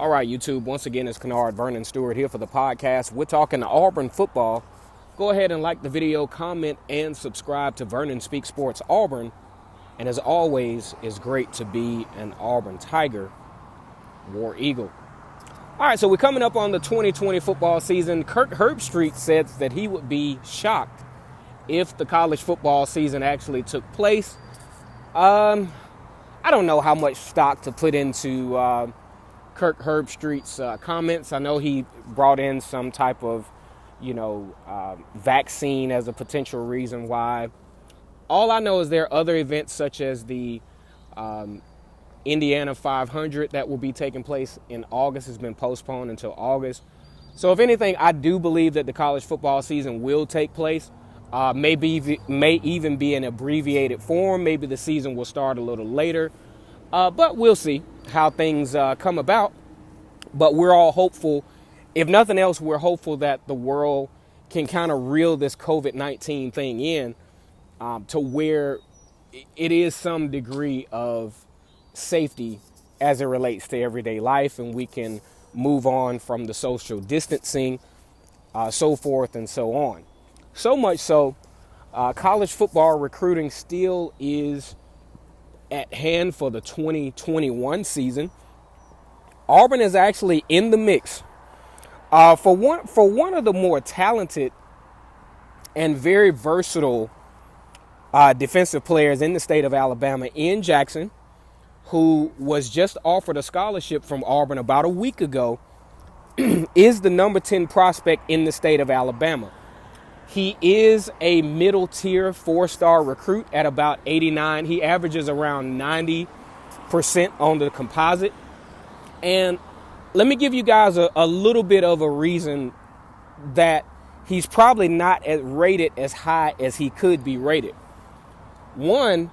All right, YouTube, once again, it's Kennard Vernon Stewart here for the podcast. We're talking Auburn football. Go ahead and like the video, comment, and subscribe to Vernon Speaks Sports Auburn. And as always, it's great to be an Auburn Tiger, War Eagle. All right, so we're coming up on the 2020 football season. Kirk Herbstreit said that he would be shocked if the college football season actually took place. I don't know how much stock to put into Kirk Herbstreit's comments. I know he brought in some type of, vaccine as a potential reason why. All I know is there are other events such as the Indiana 500 that will be taking place in August. Has been postponed until August. So if anything, I do believe that the college football season will take place. May even be in abbreviated form. Maybe the season will start a little later. But we'll see how things come about. But we're all hopeful. If nothing else, we're hopeful that the world can kind of reel this COVID-19 thing in to where it is some degree of safety as it relates to everyday life, and we can move on from the social distancing, so forth and so on. So much so, college football recruiting still is at hand for the 2021 season. Auburn is actually in the mix for one of the more talented and very versatile defensive players in the state of Alabama, Ian Jackson, who was just offered a scholarship from Auburn about a week ago, is the number 10 prospect in the state of Alabama. He is a middle-tier 4-star recruit at about 89. He averages around 90% on the composite. And let me give you guys a little bit of a reason that he's probably not rated as high as he could be rated. One,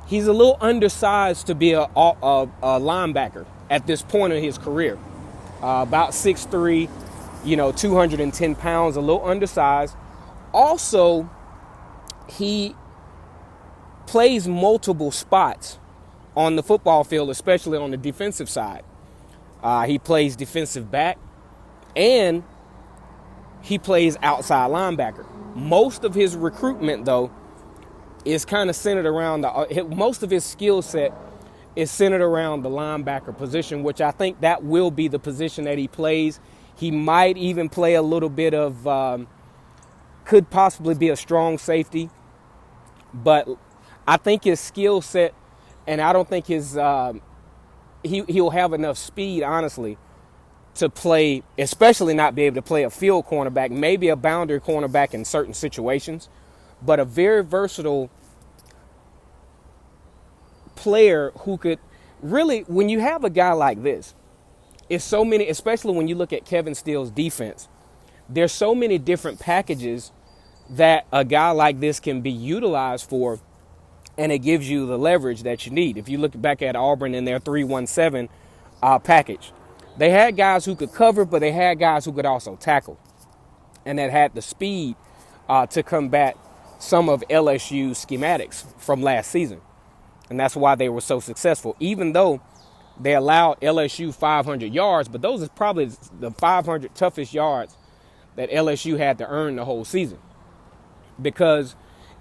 he's a little undersized to be a linebacker at this point in his career. About 6'3", 210 pounds, a little undersized. Also, he plays multiple spots on the football field, especially on the defensive side. He plays defensive back, and he plays outside linebacker. Most of his recruitment, though, is kind of centered around most of his skill set is centered around the linebacker position, which I think that will be the position that he plays. He might even play a little bit of, could possibly be a strong safety, but I think his skill set, and I don't think he'll have enough speed, honestly, to play, especially not be able to play a field cornerback, maybe a boundary cornerback in certain situations, but a very versatile player who could really, when you have a guy like this, it's so many, especially when you look at Kevin Steele's defense, there's so many different packages that a guy like this can be utilized for, and it gives you the leverage that you need. If you look back at Auburn in their 3-1-7 package, they had guys who could cover, but they had guys who could also tackle, and that had the speed to combat some of LSU's schematics from last season. And that's why they were so successful, even though they allowed LSU 500 yards, but those are probably the 500 toughest yards that LSU had to earn the whole season. Because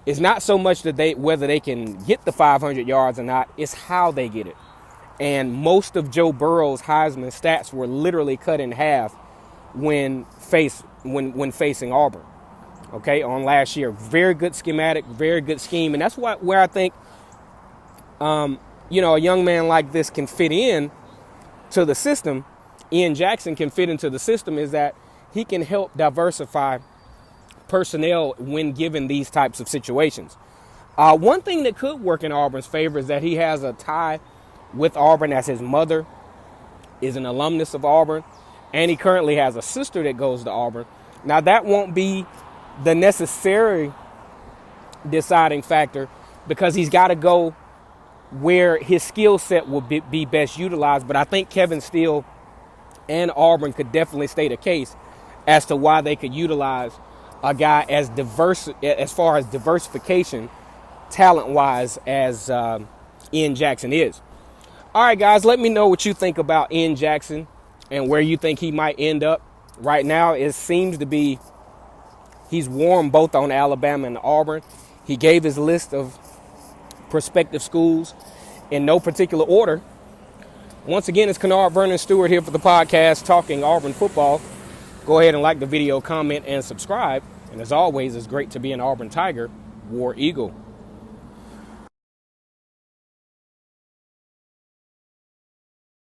it's not so much that whether they can get the 500 yards or not, it's how they get it. And most of Joe Burrow's Heisman stats were literally cut in half when facing Auburn. Okay, on last year. Very good schematic, very good scheme. And that's where I think, a young man like this can fit in to the system. Ian Jackson can fit into the system, is that he can help diversify personnel when given these types of situations. One thing that could work in Auburn's favor is that he has a tie with Auburn, as his mother is an alumnus of Auburn, and he currently has a sister that goes to Auburn. Now, that won't be the necessary deciding factor, because he's got to go where his skill set will be best utilized. But I think Kevin Steele and Auburn could definitely state a case as to why they could utilize a guy as diverse, as far as diversification, talent-wise, as Ian Jackson is. All right, guys, let me know what you think about Ian Jackson and where you think he might end up. Right now, it seems to be he's warm both on Alabama and Auburn. He gave his list of prospective schools in no particular order. Once again, it's Kennard Vernon Stewart here for the podcast Talking Auburn Football. Go ahead and like the video, comment, and subscribe. And as always, it's great to be an Auburn Tiger, War Eagle.